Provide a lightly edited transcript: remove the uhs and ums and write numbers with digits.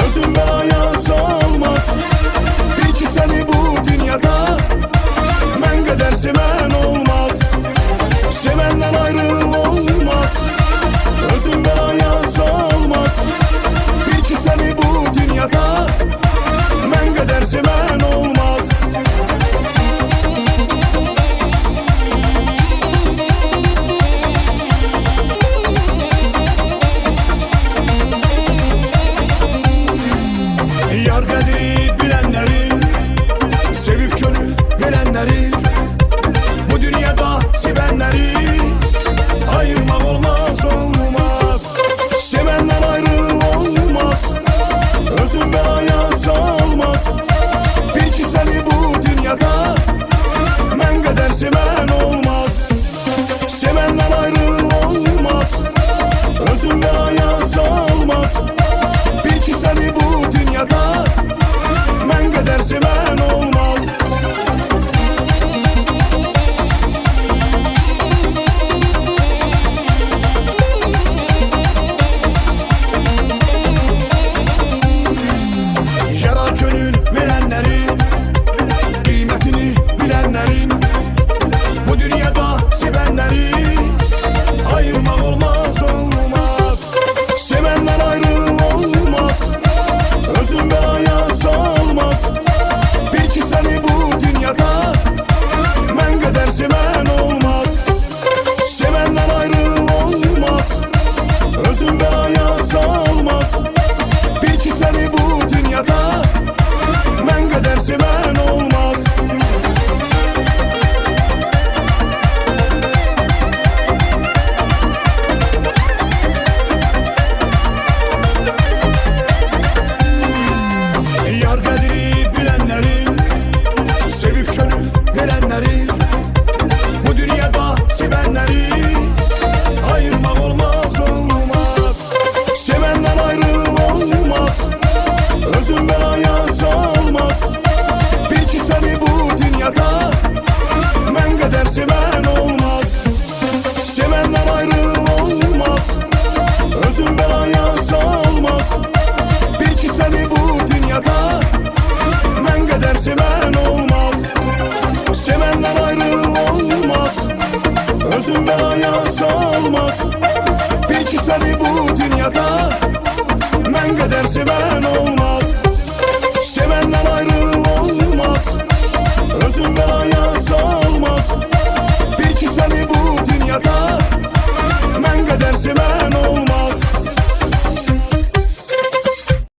özün belaya salmaz. Bil ki seni bu dünyada mən qədər sevən olmaz. Sevenden ayrıl olmaz, özün belaya salmaz. Bil ki seni bu dünyada mən qədər sevən olmaz. Yar qədri bilənlərin, sevib könül verənlərin, bu dünyada sevənləri ayırmaq olmaz, olmaz. Sevəndən ayrıl olmaz, özün belaya salmaz. Bil ki səni bu dünyada mən qədər sevən olmaz. Sevəndən ayrıl olmaz, özün belaya salmaz. Bil ki səni bu dünyada mən qədər sevən olmaz. Yara könül verənlərin, qiymətini bilənlərin, bu dünyada sevənləri ayırmaq olmaz, olmaz. Sevəndən ayrıl olmaz, özün belaya salmaz. Bil ki səni bu dünyada mən qədər sevən olmaz. Sevəndən ayrıl olmaz, özün belaya salmaz. Bil ki səni bu dünyada mən qədər sevən olmaz. Yar qədri bilənlərin, sevib könül verənlərin, bu dünyada sevənləri ayırmaq olmaz, olmaz. Sevəndən ayrıl olmaz, özün belaya salmaz. Bil ki səni bu dünyada mən qədər sevən olmaz. Sevəndən ayrıl olmaz, özün belaya salmaz. Bil ki səni bu dünyada mən qədər sevən olmaz. Sevəndən ayrıl olmaz, özün belaya salmaz. Bil ki səni bu dünyada mən qədər sevən olmaz. Sevəndən ayrıl olmaz, özün belaya salmaz. Bil ki səni bu dünyada mən qədər sevən